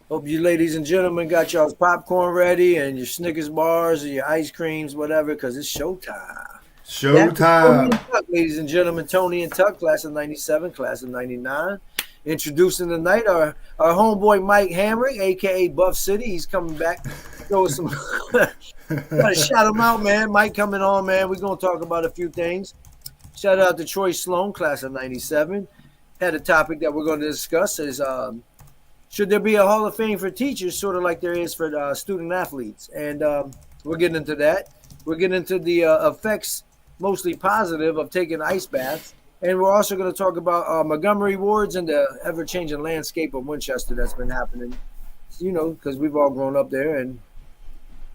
Hope you ladies and gentlemen got y'all's popcorn ready and your Snickers bars or your ice creams, whatever, because it's showtime. That was Tony Showtime. and Tuck, ladies and gentlemen. Tony and Tuck, class of 97, class of 99. Introducing tonight our homeboy Mike Hamrick, a.k.a. Buff City. He's coming back. Throw some. Gotta shout him out, man. Mike coming on, man. We're going to talk about a few things. Shout out to Troy Sloan, class of 97. Had a topic that we're going to discuss is should there be a Hall of Fame for teachers, sort of like there is for student athletes? And we're getting into that. We're getting into the effects, mostly positive, of taking ice baths. And we're also going to talk about Montgomery wards and the ever-changing landscape of Winchester that's been happening, because we've all grown up there and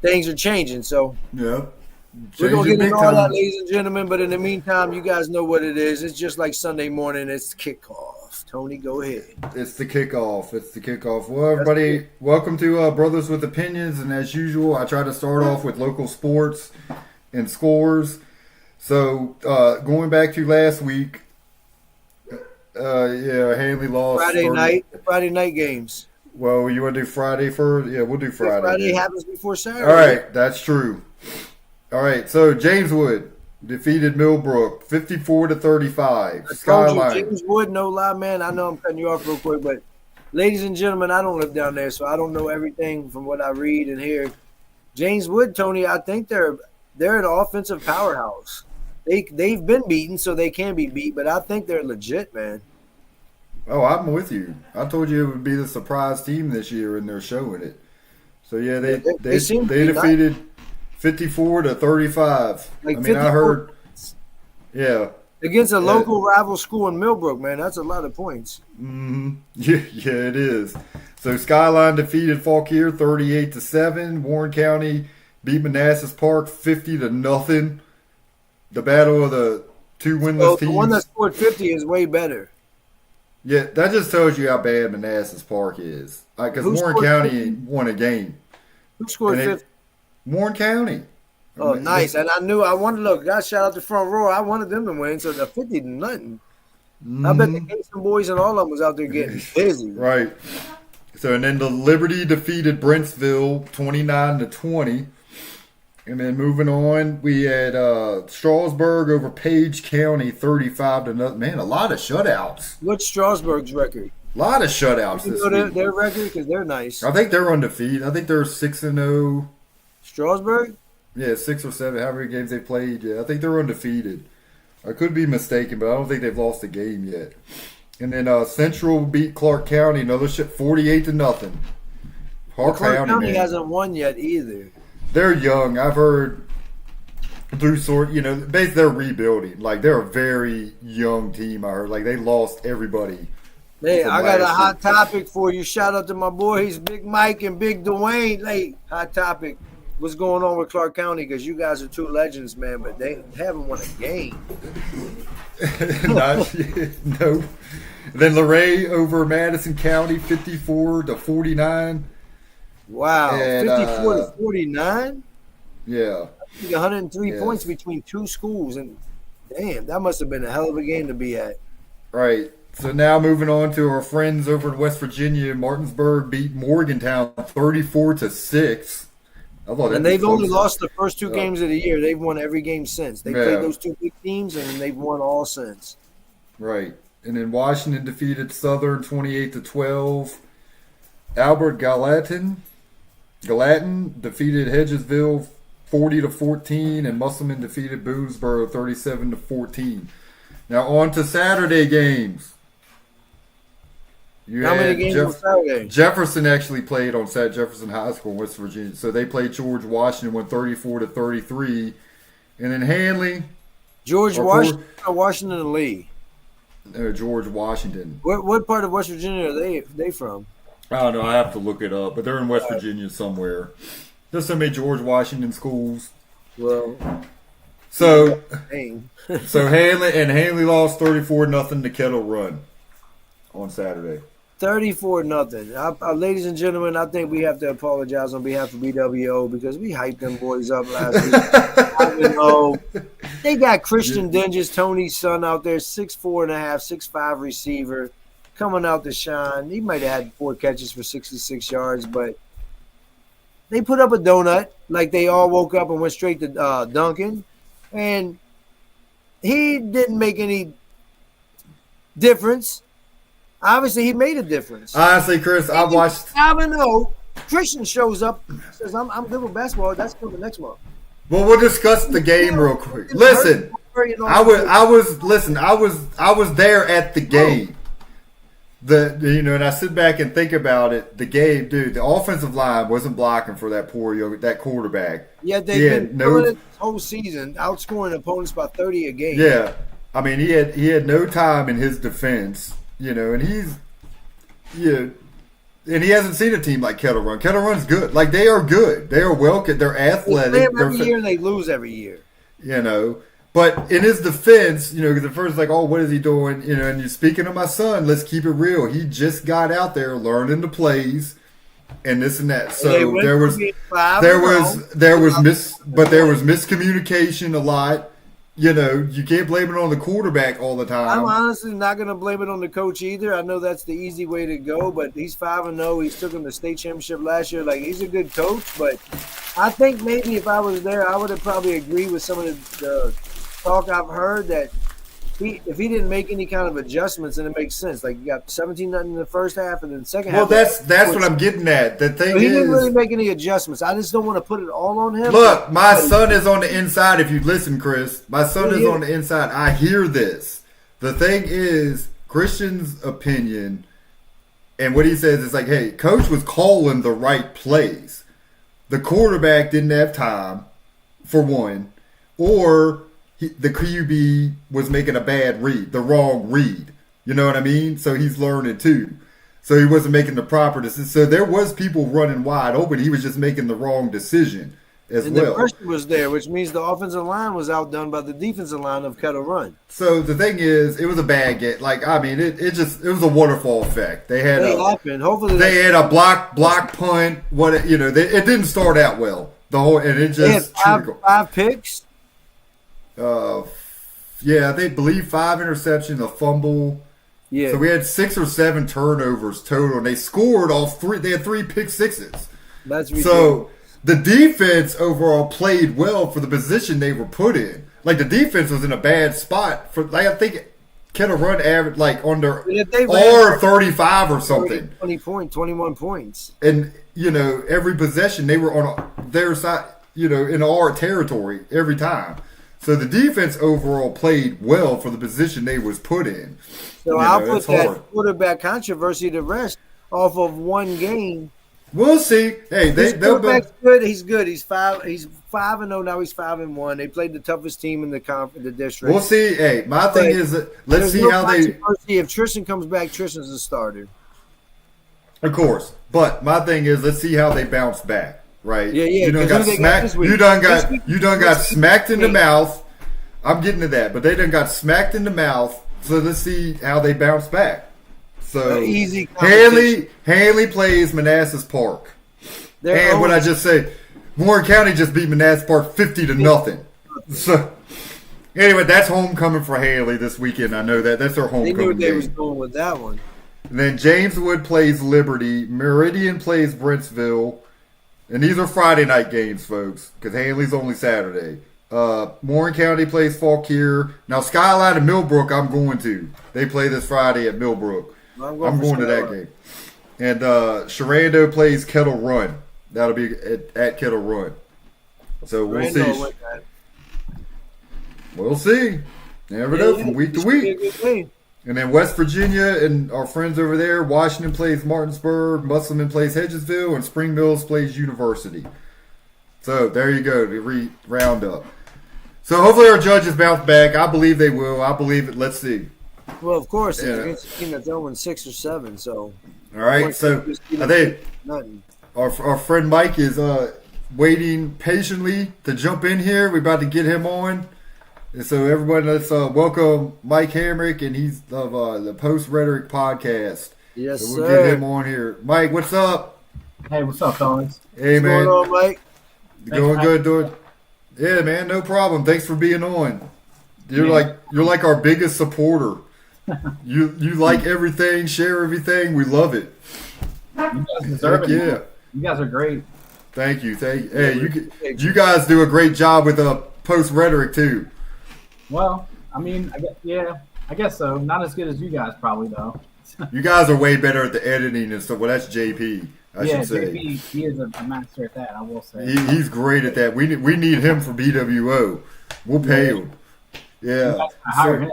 things are changing. So Yeah. we're going to Changing get big into all that, time. ladies and gentlemen. But in the meantime, you guys know what it is. It's just like Sunday morning. It's kickoff. Tony, go ahead. It's the kickoff. It's the kickoff. Well, everybody, welcome to Brothers with Opinions. And as usual, I try to start off with local sports and scores. So, going back to last week, Hanley lost. Friday night games. Well, you want to do Friday first? Yeah, we'll do Friday. Friday happens before Saturday. All right, that's true. All right, so Jameswood defeated Millbrook 54-35. Skyline. James Wood, no lie, man. I know I'm cutting you off real quick, but ladies and gentlemen, I don't live down there, so I don't know everything from what I read and hear. James Wood, Tony, I think they're an offensive powerhouse. They've been beaten, so they can be beat, but I think they're legit, man. Oh, I'm with you. I told you it would be the surprise team this year, and they're showing it. So yeah, they defeated 54-35. Like I mean, I heard, yeah, against a local rival school in Millbrook, man. That's a lot of points. Mm-hmm. Yeah, it is. So Skyline defeated Fauquier 38-7. Warren County beat Manassas Park 50-0. The battle of the two winless teams. The one that scored 50 is way better. Yeah, that just tells you how bad Manassas Park is. Because Warren County won a game. Who scored 50? Warren County. Oh, nice. And I wanted to look. Guys, shout out to front row. I wanted them to win, so the 50-0. I bet the Kingston boys and all of them was out there getting busy. Right. So, and then the Liberty defeated Brentsville 29-20. And then moving on, we had Strasburg over Page County 35-0. Man, a lot of shutouts. What's Strasburg's record? A lot of shutouts You this know week. their record? Because they're nice. I think they're undefeated. I think they're 6-0. Strasburg? Yeah, 6 or 7, however many games they played. Yeah, I think they're undefeated. I could be mistaken, but I don't think they've lost a game yet. And then Central beat Clark County, another shit, 48-0. Clark County hasn't won yet either. They're young. I've heard through basically they're rebuilding. Like, they're a very young team, I heard. Like, they lost everybody. Hey, I got a hot topic for you. Shout out to my boys, Big Mike and Big Dwayne. Hey, hot topic. What's going on with Clark County? Because you guys are two legends, man, but they haven't won a game. No. Then Luray over Madison County, 54-49. Wow, And, 54-49? Yeah. 103 points between two schools, and damn, that must have been a hell of a game to be at. Right. So now moving on to our friends over in West Virginia, Martinsburg beat Morgantown 34-6. And they've only lost the first two games of the year. They've won every game since. They played those two big teams, and they've won all since. Right. And then Washington defeated Southern 28-12. Albert Gallatin defeated Hedgesville 40-14, and Musselman defeated Boonesboro 37-14. Now on to Saturday games. How many games on Saturday? Jefferson actually played on Jefferson High School in West Virginia. So they played George Washington, won 34-33. And then Hanley. George Washington or Washington and Lee? George Washington. What part of West Virginia are they from? I don't know. I have to look it up. But they're in West Virginia somewhere. There's so many George Washington schools. Well, so Hanley lost 34-0 to Kettle Run on Saturday. 34-0. Ladies and gentlemen, I think we have to apologize on behalf of B.W.O because we hyped them boys up last week. I know they got Christian Dinges, Tony's son out there, 6'4.5", 6'5" receiver. coming out to shine. He might have had 4 catches for 66 yards, but they put up a donut like they all woke up and went straight to Duncan. And he didn't make any difference. Obviously, he made a difference. Honestly, Chris, I watched. 5-0. Christian shows up, says, "I'm good with basketball. That's coming next month." Well, we'll discuss the game real quick. Listen, I was there at the game. And I sit back and think about it. The game, dude, the offensive line wasn't blocking for that that quarterback. Yeah, they've been doing it this whole season, outscoring opponents by 30 a game. Yeah, I mean, he had no time in his defense, and and he hasn't seen a team like Kettle Run. Kettle Run's good. Like, they are good. They are they're athletic. They play every year and they lose every year. But in his defense, because at first, like, oh, what is he doing? And you're speaking of my son, let's keep it real. He just got out there learning the plays and this and that. So there was miscommunication a lot. You can't blame it on the quarterback all the time. I'm honestly not going to blame it on the coach either. I know that's the easy way to go, but he's 5-0. He's took him to state championship last year. Like, he's a good coach, but I think maybe if I was there, I would have probably agreed with some of the talk I've heard that if he didn't make any kind of adjustments, then it makes sense. Like, you got 17-0 in the first half, and then the second half. Well, that's what I'm getting at. The thing is, he didn't really make any adjustments. I just don't want to put it all on him. Look, my son is on the inside. If you listen, Chris, my son is on the inside. I hear this. The thing is, Christian's opinion, and what he says is like, hey, coach was calling the right plays. The quarterback didn't have time, for one, or the QB was making a bad read, the wrong read. You know what I mean? So he's learning too. So he wasn't making the proper decision. So there was people running wide open. He was just making the wrong decision as well. The pressure was there, which means the offensive line was outdone by the defensive line of Kettle Run. So the thing is, it was a bad game. Like, I mean, it was a waterfall effect. They had they had a block punt. It didn't start out well. They had five picks. They believe 5 interceptions, a fumble. Yeah. So we had 6 or 7 turnovers total, and they scored all 3. They had 3 pick sixes. That's ridiculous. So the defense overall played well for the position they were put in. Like, the defense was in a bad spot for. Like, I think Kettle Run averaged like under or 35 or something. 21 points. And every possession they were on their side. In our territory every time. So the defense overall played well for the position they was put in. So I'll put that quarterback controversy to rest off of one game. We'll see. Hey, quarterback's good. He's good. He's 5-0 now. He's 5-1. They played the toughest team in the district. We'll see. Hey, my thing is, let's see how they. If Tristan comes back, Tristan's a starter. Of course, but my thing is, let's see how they bounce back. Right? Yeah. You done got smacked. You done got smacked in the mouth. I'm getting to that, but they done got smacked in the mouth. So let's see how they bounce back. So easy. Hanley plays Manassas Park. And what I just say, Warren County just beat Manassas Park 50-0. So anyway, that's homecoming for Hanley this weekend. I know that. That's their homecoming game. They knew what they was doing with that one. And then Jameswood plays Liberty. Meridian plays Brentsville. And these are Friday night games, folks, because Hanley's only Saturday. Warren County plays Fauquier. Now, Skyline and Millbrook, I'm going to. They play this Friday at Millbrook. I'm going to that game. And Sharando plays Kettle Run. That'll be at Kettle Run. So we'll see. We'll see. Never know from week to week. And then West Virginia and our friends over there, Washington plays Martinsburg, Musselman plays Hedgesville, and Spring Mills plays University. So there you go, the roundup. So hopefully our judges bounce back. I believe they will. I believe it. Let's see. Well, of course, it's against a team that's 0-6 or 7. So all right. So I think our friend Mike is waiting patiently to jump in here. We're about to get him on. And so everybody, let's welcome Mike Hamrick, and he's of the Post Rhetoric podcast. Yes, so we'll sir. get him on here. Mike, what's up? Hey, what's up, fellas? Hey, man. What's going on, Mike? Going good, dude. Yeah, man, no problem. Thanks for being on. You're like our biggest supporter. You like everything, share everything. We love it. You guys deserve Heck it. yeah. Man. You guys are great. Thank you. Hey, you guys do a great job with post rhetoric too. Well, I mean, I guess so. Not as good as you guys probably though. You guys are way better at the editing and stuff. Well, that's JP. I should say. JP, he is a master at that. I will say. He's great at that. We need him for B.W.O. We'll pay him. Yeah. Hire him.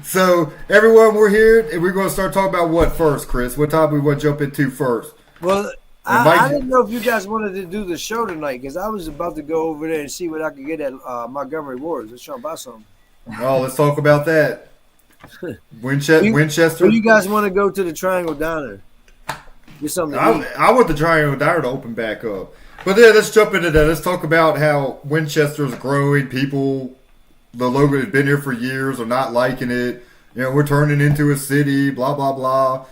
So everyone, we're here and we're going to start talking about what first, Chris? What topic we want to jump into first? Well, I didn't know if you guys wanted to do the show tonight because I was about to go over there and see what I could get at Montgomery Ward's. Let's try to buy something. Oh, let's talk about that. Winchester. Do you guys want to go to the Triangle Diner? Get something to eat. I want the Triangle Diner to open back up. But then let's jump into that. Let's talk about how Winchester's growing. People, the logo has been here for years, are not liking it. You know, we're turning into a city, blah, blah, blah.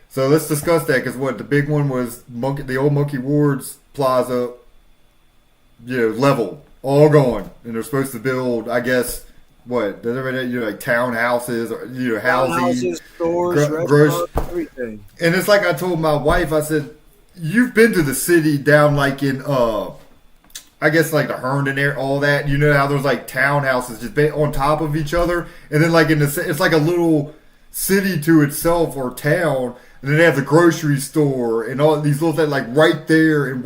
So let's discuss that because what the big one was the old Monkey Ward's Plaza, level, all gone. And they're supposed to build, I guess, like townhouses or housing, stores, restaurants, everything. And it's like I told my wife, I said, you've been to the city down like in I guess like the Herndon area, all that. You know how there's like townhouses just on top of each other, and then like it's like a little city to itself or town, and then they have the grocery store and all these little things like right there, and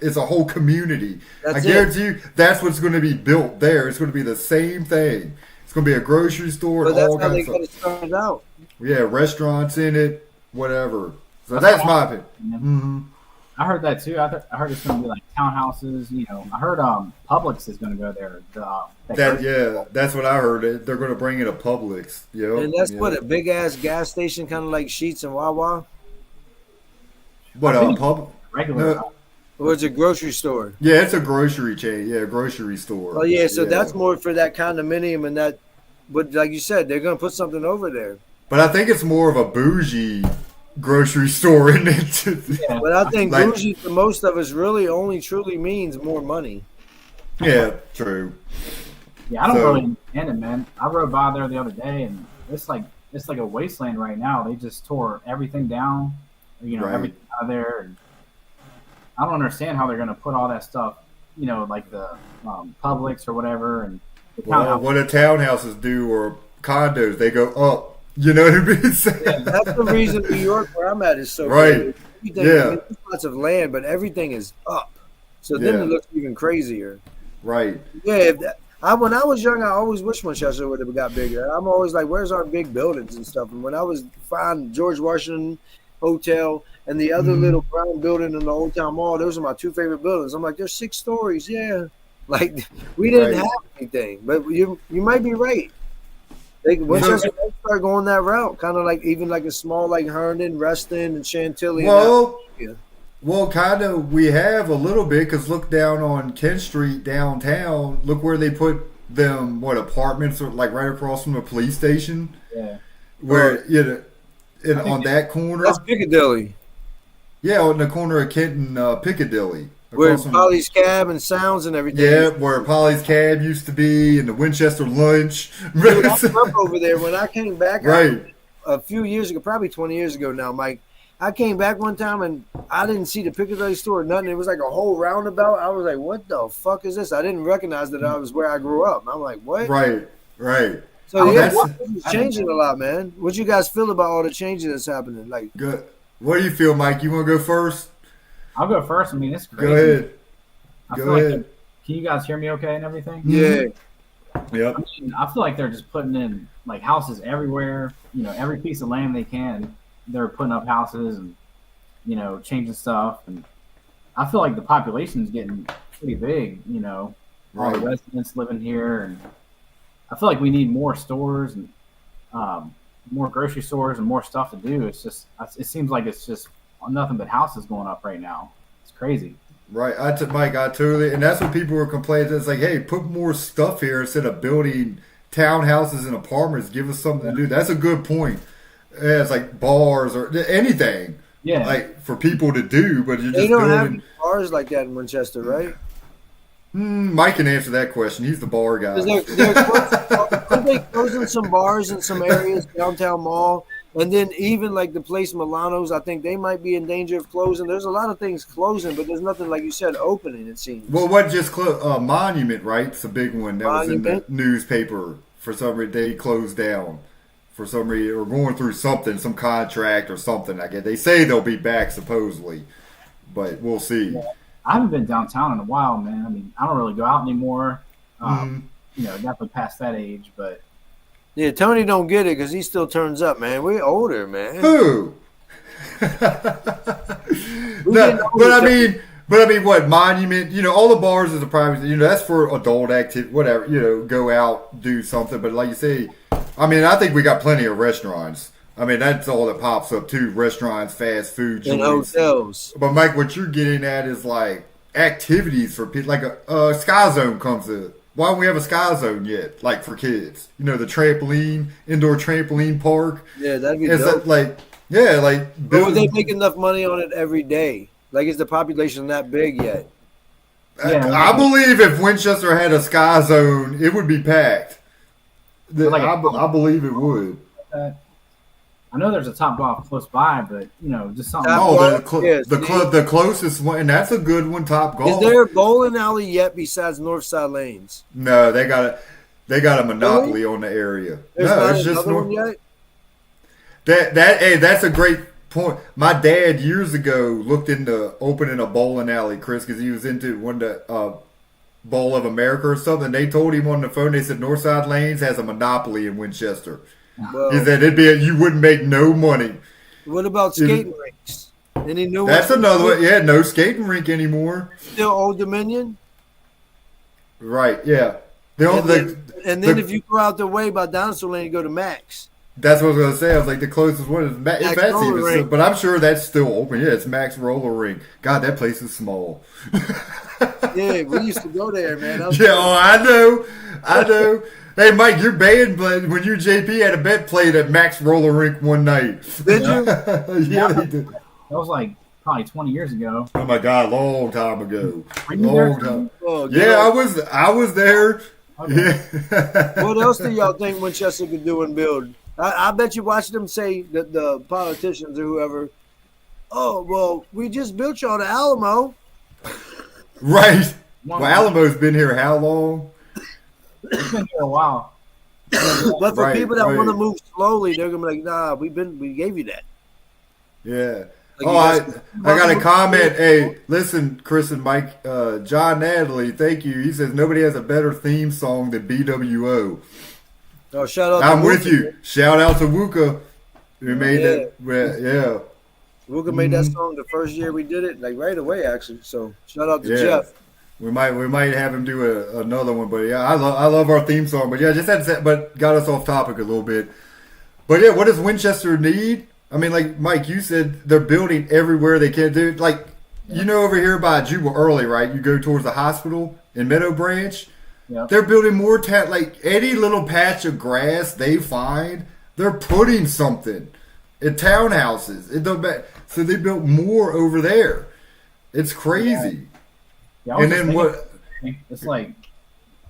it's a whole community. I guarantee you that's what's going to be built there. It's going to be the same thing. It's going to be a grocery store and all kinds of stuff. That's how they got it started out. Yeah, restaurants in it, whatever. So that's my opinion. Mm-hmm. I heard that too. I heard it's going to be like townhouses. I heard Publix is going to go there. That's what I heard. They're going to bring in a Publix. And that's what a big ass gas station, kind of like Sheetz and Wawa. What Publix? Regular. No. Or it's a grocery store. Yeah, it's a grocery chain. Yeah, grocery store. Oh yeah, so that's more for that condominium and that. But like you said, they're going to put something over there. But I think it's more of a bougie grocery store, isn't it? Yeah, but I think bougie for most of us really only truly means more money. Yeah, true. Yeah, I don't really understand it, man. I rode by there the other day, and it's like a wasteland right now. They just tore everything down, everything out of there. And I don't understand how they're going to put all that stuff, like the Publix or whatever. And what do townhouses do or condos? They go up. You know what I mean? Yeah, that's the reason New York, where I'm at, is so right. There's lots of land, but everything is up. So then it looks even crazier. Right. Yeah. When I was young, I always wished Winchester would have got bigger. I'm always like, where's our big buildings and stuff? And when I was finding George Washington Hotel and the other little brown building in the Old Town Mall, those are my two favorite buildings. I'm like, there's 6 stories. Yeah. Like, we didn't have anything. But you might be right. Winchester might start going that route, kind of like even like a small like Herndon, Reston, and Chantilly. Well, kind of we have a little bit because look down on Kent Street downtown. Look where they put them. Apartments are like right across from the police station. Yeah. Where on that corner. That's Piccadilly. Yeah, on the corner of Kent and Piccadilly. Where Polly's Cab and Sounds and everything. Yeah, where Polly's Cab used to be and the Winchester Lunch. Dude, I grew up over there. When I came back right. a few years ago, probably 20 years ago now, Mike, I came back one time and I didn't see the Piccadilly store or nothing. It was like a whole roundabout. I was like, what the fuck is this? I didn't recognize that I was where I grew up. I'm like, what? Right. So, it's changing a lot, man. What you guys feel about all the changes that's happening? Like, good. What do you feel, Mike? You want to go first? I'll go first. I mean, it's crazy. Go ahead. Can you guys hear me okay and everything? Yeah. Yep. I feel like they're just putting in like houses everywhere. Every piece of land they can, they're putting up houses and changing stuff. And I feel like the population is getting pretty big. All the residents living here, and I feel like we need more stores and more grocery stores and more stuff to do. It seems like it's just nothing but houses going up right now. It's crazy. Right. Mike, I totally, and that's what people were complaining. It's like, hey, put more stuff here instead of building townhouses and apartments. Give us something to do. That's a good point. Yeah, it's like bars or anything. Yeah. Like for people to do, but you're just they don't building. have bars like that in Winchester, right? Mike can answer that question. He's the bar guy. Think they closing some bars in some areas, downtown mall, and then even like the place Milano's, I think they might be in danger of closing. There's a lot of things closing, but there's nothing, like you said, opening, it seems. Well, what just closed? Monument, right? It's a big one that was in the Monument? newspaper. For some reason, they closed down. For some reason, or going through something, some contract or something. I guess they say they'll be back supposedly, but we'll see. Yeah. I haven't been downtown in a while, man. I mean, I don't really go out anymore. You know, definitely past that age, but Yeah, Tony don't get it because he still turns up, man. We're older, man. Who? We No, getting older, but I mean, what Monument? You know, all the bars is a private. You know, that's for adult activity, whatever. You know, go out, do something. But like you say, I mean, I think we got plenty of restaurants. I mean, that's all that pops up too: restaurants, fast food, and joints. hotels. But Mike, what you're getting at is like activities for people. Like a Sky Zone comes to. Why don't we have a Sky Zone yet? Like for kids, you know, the trampoline, indoor trampoline park. Yeah, that'd be It's dope. like, yeah, like. But would they make enough money on it every day? Like, is the population that big yet? Yeah. I believe if Winchester had a Sky Zone, it would be packed. Like I believe it would. I know there's a Top Golf close by, but you know, just something. Top Oh, Golf, yes, the closest one, and that's a good one. Top Golf. Is there a bowling alley yet besides Northside Lanes? No, they got a monopoly on the area. There's No, not it's just another one yet? that's a great point. My dad years ago looked into opening a bowling alley, Chris, because he was into one of the Bowl of America or something. They told him on the phone. They said Northside Lanes has a monopoly in Winchester. Well, He said you wouldn't make no money. what about skating rinks? Any new ones? That's another one. Yeah, no skating rink anymore. Still Old Dominion? Right. Yeah. And then if you go out the way by Dinosaur Lane, you go to Max. that's what I was gonna say. I was like, the closest one is if Max that's Roller even, Rink. but I'm sure that's still open. Yeah, it's Max Roller Rink. God, that place is small. Yeah, we used to go there, man. That was Yeah, I know. Hey, Mike, your band when you JP had a bet played at Max Roller Rink one night. Did you? Yeah, they did. That was like probably 20 years ago. Oh my God, long time ago. Were you there? Long time. Oh, Yeah, I was there. Okay. Yeah. What else do y'all think Winchester could do and build? I bet you watch them say that the politicians or whoever, oh, well, we just built y'all the Alamo. Right. Well, Alamo's been here how long? It's been here a while. But for Right, people that right. want to move slowly, they're gonna be like, nah, we gave you that. Yeah. Like, Oh, you I guys- got a comment. Hey, listen, Chris and Mike, John Natalie, thank you. He says nobody has a better theme song than B.W.O. Oh, shout out! I'm to with Wuka. you. Shout out to Wuka. We made Yeah. that. Yeah. Wuka made that song the first year we did it, like right away, actually. So shout out to Yeah. Jeff. We might have him do another one, but yeah, I love our theme song. But yeah, just had to say, but got us off topic a little bit. But yeah, what does Winchester need? I mean, like Mike, you said they're building everywhere they can. Do like you know over here by Jubal Early, right? You go towards the hospital in Meadow Branch. Yep. They're building more like any little patch of grass they find, they're putting something in townhouses. It don't matter. So they built more over there. It's crazy. Yeah, I was And just then thinking, what? it's like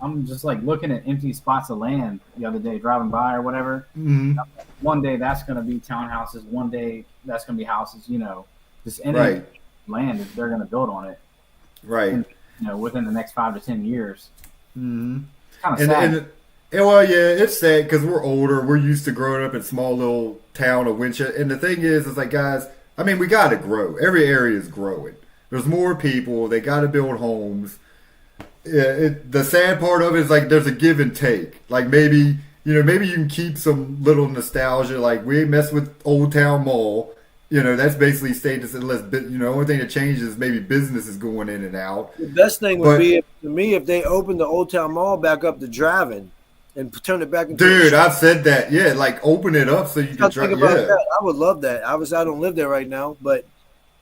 I'm just like looking at empty spots of land the other day, driving by or whatever. Mhm. One day that's going to be townhouses. One day that's going to be houses. You know, just any Right. land that they're going to build on it. Right. And, you know, within the next 5 to 10 years. Mm-hmm. It's kind of And, sad. well, yeah, it's sad because we're older. We're used to growing up in small little town of Winchester. And the thing is like, guys, I mean, we got to grow. Every area is growing. There's more people. They got to build homes. Yeah, the sad part of it is like there's a give and take. Like maybe you can keep some little nostalgia. Like we ain't mess with Old Town Mall. You know, that's basically status unless only thing that changes is maybe business is going in and out. The best thing would be to me if they opened the Old Town Mall back up to driving and turn it back into. Dude, I've said that. Yeah, like open it up so you can Think drive. about Yeah. that. I would love that. Obviously, I don't live there right now, but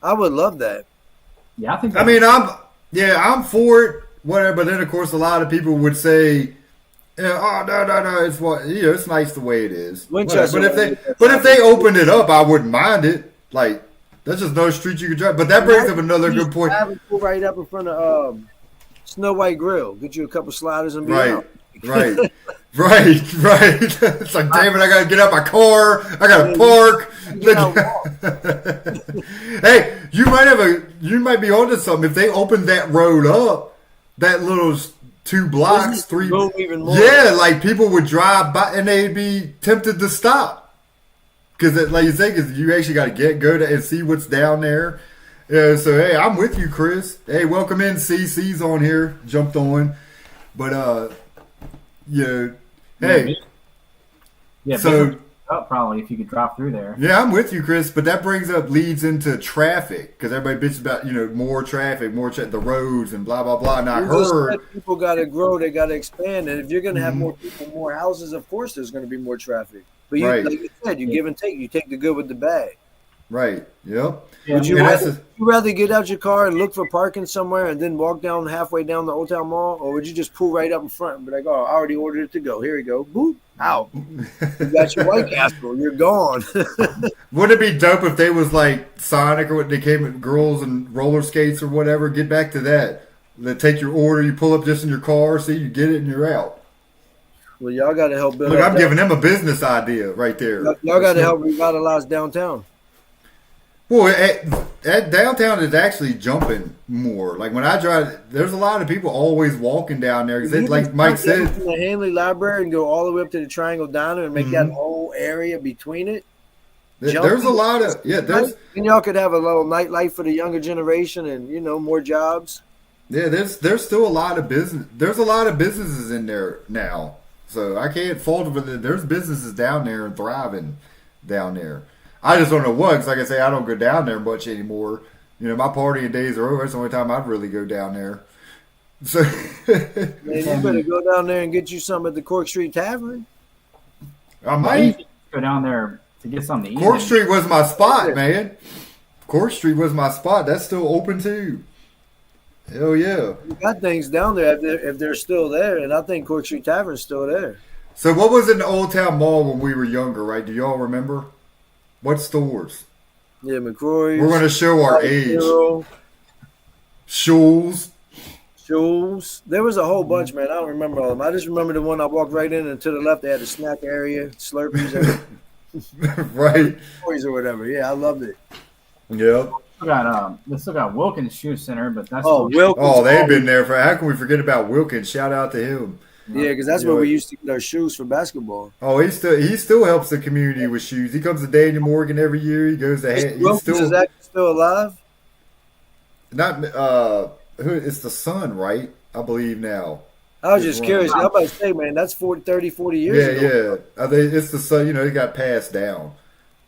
I would love that. Yeah, I think. I mean, I'm for it, whatever. But then, of course, a lot of people would say, "Oh no, it's it's nice the way it is." Winchester, But if they opened it up, I wouldn't mind it. Like that's just another street you could drive. But that brings up another good point. Have it pull right up in front of Snow White Grill. Get you a couple sliders and be Right. out. Right. Right. It's like, damn it, I gotta get out my car. I gotta park. Hey, you might be onto something. If they open that road up, that little 2 blocks, 3. Even more. Yeah, like people would drive by and they'd be tempted to stop. Because, like you say, because you actually got to go to and see what's down there. Yeah, so, hey, I'm with you, Chris. Hey, welcome in. CC's on here. Jumped on. But, hey. Yeah, so up probably if you could drop through there. Yeah, I'm with you, Chris. But that leads into traffic. Because everybody bitches about, more traffic, the roads and blah, blah, blah. And I heard. People got to grow. They got to expand. And if you're going to have more people, more houses, of course there's going to be more traffic. But like you said, you give and take. You take the good with the bad. Right. Yep. Yeah, would you rather get out your car and look for parking somewhere and then walk down halfway down the Old Town Mall, or would you just pull right up in front and be like, "Oh, I already ordered it to go. Here we go. Boop, out. You got your White Castle. You're gone." Wouldn't it be dope if they was like Sonic or what they came with girls and roller skates or whatever? Get back to that. They take your order, you pull up just in your car, see you get it, and you're out. Well, y'all got to help build. Look, I'm giving them a business idea right there. Y'all got to help revitalize downtown. Well, at downtown is actually jumping more. Like when I drive, there's a lot of people always walking down there. Because like Mike said, from the Hanley Library and go all the way up to the Triangle Diner and make that whole area between it. There's a lot of and y'all could have a little nightlife for the younger generation and more jobs. Yeah, there's still a lot of business. There's a lot of businesses in there now. So I can't fault it. There's businesses down there and thriving down there. I just don't know what, because like I say, I don't go down there much anymore. My partying days are over. That's the only time I'd really go down there. So, man, you better go down there and get you something at the Cork Street Tavern. I might go down there to get something to eat. Cork Street was my spot, man. Cork Street was my spot. That's still open too. Hell yeah. You got things down there if they're still there, and I think Cork Street Tavern's still there. So what was in the Old Town Mall when we were younger, right? Do y'all remember? What stores? Yeah, McCrory's. We're going to show our age. Shoals. There was a whole bunch, man. I don't remember all of them. I just remember the one I walked right in, and to the left they had a snack area, Slurpees. Right. Toys or whatever. Yeah, I loved it. Yep. They still got Wilkins Shoe Center, but that's Wilkins. They've been there for. How can we forget about Wilkins? Shout out to him. Yeah, because that's where we used to get our shoes for basketball. Oh, he still helps the community with shoes. He comes to Daniel Morgan every year. He goes to. Wilkins is actually still alive. Not it's the son, right? I believe now. I was just curious. I'm about to say, man, that's 30, 40 years ago. Yeah. I think it's the son. He got passed down.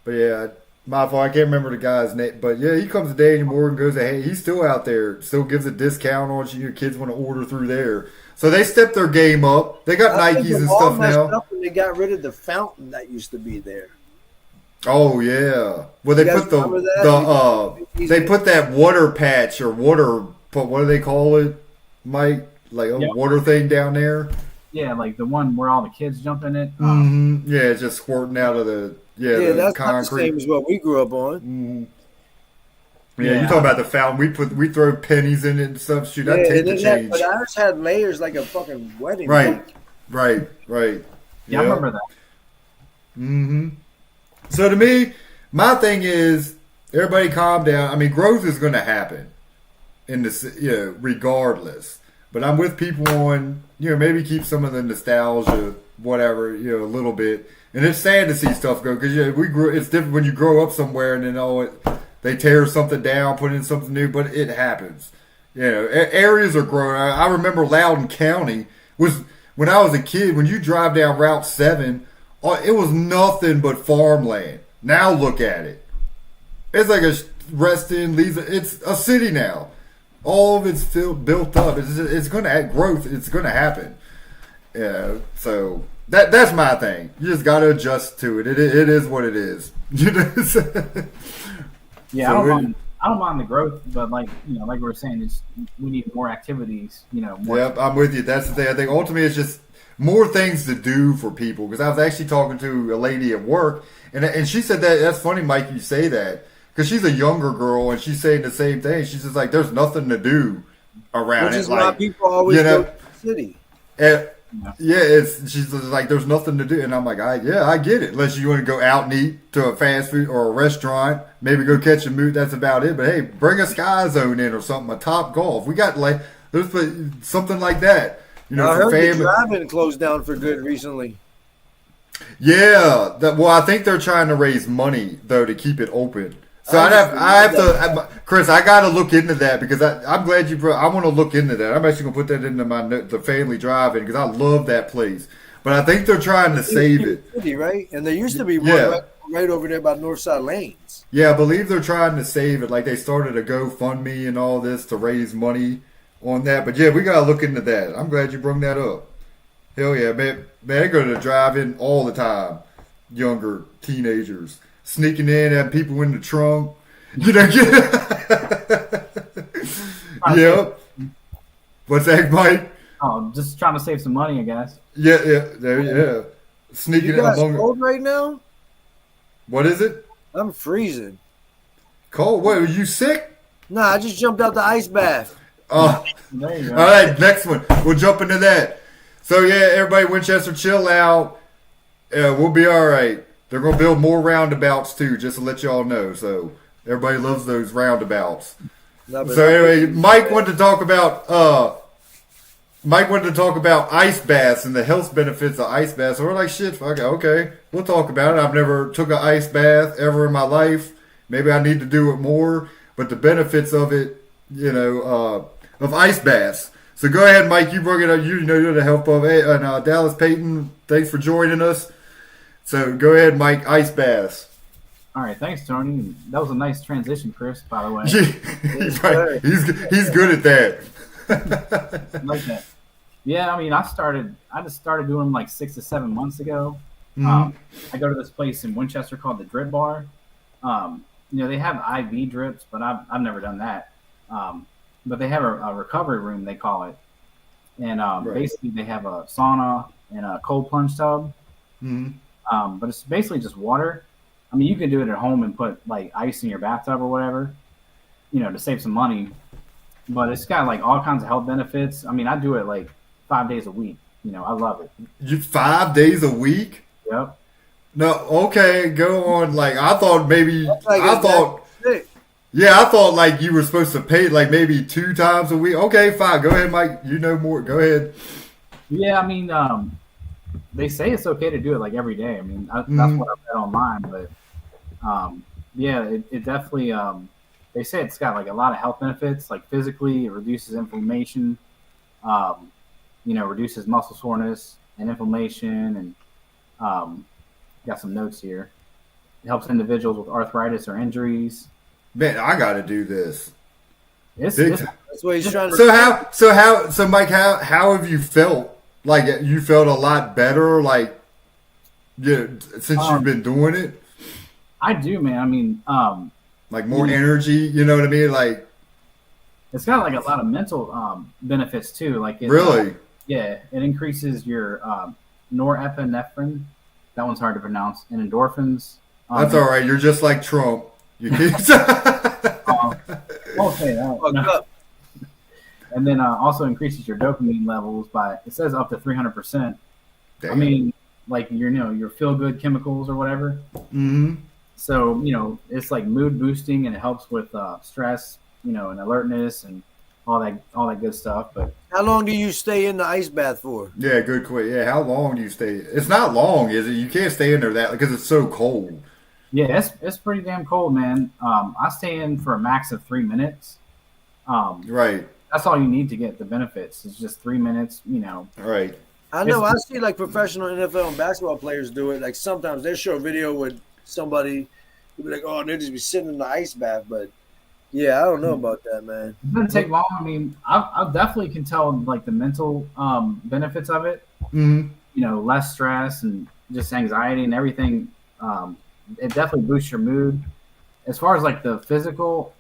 But yeah. My fault. I can't remember the guy's name, but yeah, he comes to Daniel Morgan, goes to he's still out there, still gives a discount on you. Your kids want to order through there, so they stepped their game up. They got Nikes and stuff now. Up and they got rid of the fountain that used to be there. Oh yeah, well they put they put that water patch or what do they call it, Mike? Like a water thing down there. Yeah, like the one where all the kids jump in it. Yeah, it's just squirting out of the. Yeah, that's concrete. Not the same as what we grew up on. Yeah, you're talking about the fountain. We throw pennies in it and stuff. Shoot, I'd take the change. But ours had layers like a fucking wedding. Right. Yeah, I remember that. So to me, my thing is everybody calm down. I mean, growth is going to happen in this, regardless. But I'm with people on, maybe keep some of the nostalgia, whatever, a little bit. And it's sad to see stuff go because it's different when you grow up somewhere and then they tear something down, put in something new, but it happens. Areas are growing. I remember Loudoun County was when I was a kid. When you drive down Route 7, it was nothing but farmland. Now look at it. It's like a rest in leaves. It's a city now. All of it's built up. It's going to add growth. It's going to happen. So. That's my thing. You just got to adjust to it. It is what it is. Yeah, I don't mind the growth, but like we were saying, we need more activities. Yep, I'm with you. That's the thing. I think ultimately it's just more things to do for people. Because I was actually talking to a lady at work, and she said that's funny, Mike. You say that because she's a younger girl, and she's saying the same thing. She's just like, there's nothing to do around Which it. is why people always go to the city. Yeah, she's like, there's nothing to do, and I'm like, I get it. Unless you want to go out and eat to a fast food or a restaurant, maybe go catch a mood. That's about it. But hey, bring a Sky Zone in or something, a Top Golf. We got like there's something like that. You know, I for heard family. the drive-in closed down for good recently. Yeah, well, I think they're trying to raise money though to keep it open. So I have to, Chris. I got to look into that because I'm glad you brought. I want to look into that. I'm actually gonna put that into the family drive-in because I love that place. But I think they're trying to save it. City, right? And there used to be one right over there by Northside Lanes. Yeah, I believe they're trying to save it. Like they started a GoFundMe and all this to raise money on that. But yeah, we gotta look into that. I'm glad you brought that up. Hell yeah, man! They go to the drive-in all the time. Younger teenagers. Sneaking in, having people in the trunk. You know, yep. What's that, Mike? Oh, just trying to save some money, I guess. Yeah. Sneaking You in guys among. cold right now? What is it? I'm freezing. Cold? What, are you sick? Nah, I just jumped out the ice bath. Oh. There you go. All right, next one. We'll jump into that. So, yeah, everybody, Winchester, chill out. We'll be all right. They're going to build more roundabouts, too, just to let y'all know. So, everybody loves those roundabouts. So, anyway, Mike wanted to talk about ice baths and the health benefits of ice baths. So, we're like, shit, fuck it, okay. We'll talk about it. I've never took an ice bath ever in my life. Maybe I need to do it more. But the benefits of it, you know, of ice baths. So, go ahead, Mike. You bring it up. You know, you're the help of Dallas Payton. Thanks for joining us. So go ahead, Mike. Ice baths. All right, thanks, Tony. That was a nice transition, Chris. By the way, Right. He's good at that. I like that. Yeah, I mean, I just started doing them like 6 to 7 months ago. I go to this place in Winchester called the Drip Bar. You know, they have IV drips, but I've never done that. But they have a recovery room, they call it, and basically they have a sauna and a cold plunge tub. But it's basically just water. I mean, you can do it at home and put like ice in your bathtub or whatever, you know, to save some money. But it's got like all kinds of health benefits. I mean, I do it like 5 days a week. You know, I love it. You 5 days a week? Yep. No, okay, go on. Like I thought maybe I thought like you were supposed to pay like maybe 2 times a week. Okay, fine. Go ahead, Mike. You know more. Go ahead. Yeah, I mean, they say it's okay to do it like every day. I mean, that's what I read online, but yeah, it definitely. They say it's got like a lot of health benefits, like physically, it reduces inflammation, you know, reduces muscle soreness and inflammation, and got some notes here. It helps individuals with arthritis or injuries. Man, I got to do this. That's what he's trying to. So Mike, how have you felt? Like you felt a lot better, like since you've been doing it. I do, man. I mean, like more energy. You know what I mean? Like it's got like a lot of mental benefits too. Like really, yeah, it increases your norepinephrine. That one's hard to pronounce. And endorphins. That's all right. You're just like Trump. You keep. Okay, that. No. And then also increases your dopamine levels by, it says up to 300%. I mean, like your feel good chemicals or whatever. So it's like mood boosting, and it helps with stress, and alertness and all that good stuff. But how long do you stay in the ice bath for? Yeah, good question. Yeah, how long do you stay? It's not long, is it? You can't stay in there that because it's so cold. Yeah, it's pretty damn cold, man. I stay in for a max of 3 minutes. Right. That's all you need to get the benefits. It's just 3 minutes, Right. I know. I see like professional NFL and basketball players do it. Like sometimes they show a video with somebody who be like, "Oh, they just be sitting in the ice bath." But yeah, I don't know about that, man. It doesn't take long. I mean, I definitely can tell like the mental benefits of it. Less stress and just anxiety and everything. It definitely boosts your mood. As far as like the physical,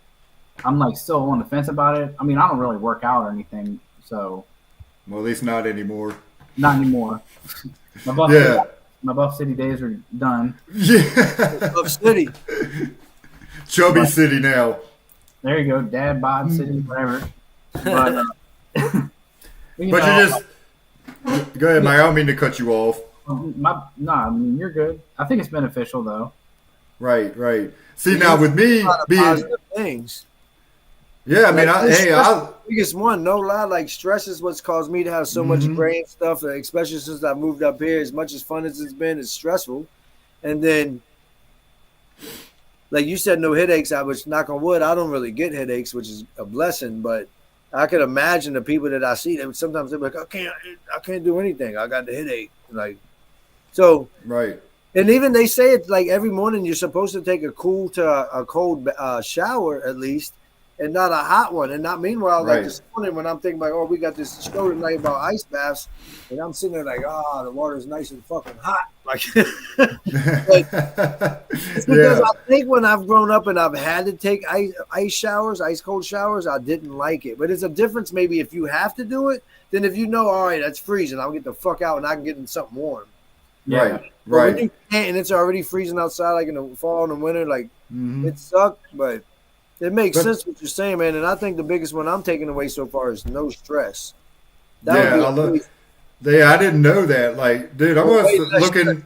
I'm like still on the fence about it. I mean, I don't really work out or anything, so. Well, at least not anymore. Not anymore. My Buff City days are done. Yeah. Buff City. Chubby City now. There you go. Dad bod City, whatever. But, you're just. Go ahead, Mike. I don't mean to cut you off. I mean, you're good. I think it's beneficial though. Right. See, now with me A lot of being, positive things. yeah, I mean, Biggest one, no lie. Like stress is what's caused me to have so much brain stuff, especially since I moved up here. As much as fun as it's been, it's stressful. And then, like you said, no headaches. I was knock on wood. I don't really get headaches, which is a blessing. But I could imagine the people that I see. That sometimes they're like, I can't do anything. I got the headache. Like, so right. And even they say it like every morning you're supposed to take a cool to a cold shower at least, and not a hot one. And not meanwhile, like this morning when I'm thinking like, oh, we got this show tonight about ice baths, and I'm sitting there like, the water's nice and fucking hot. Like, it's because I think when I've grown up and I've had to take ice cold showers, I didn't like it. But it's a difference maybe if you have to do it than if you know, all right, that's freezing. I'll get the fuck out and I can get in something warm. Yeah. But when you can't and it's already freezing outside, like in the fall and the winter, like it sucked, but it makes sense what you're saying, man. And I think the biggest one I'm taking away so far is no stress. I didn't know that. Like, dude, I was looking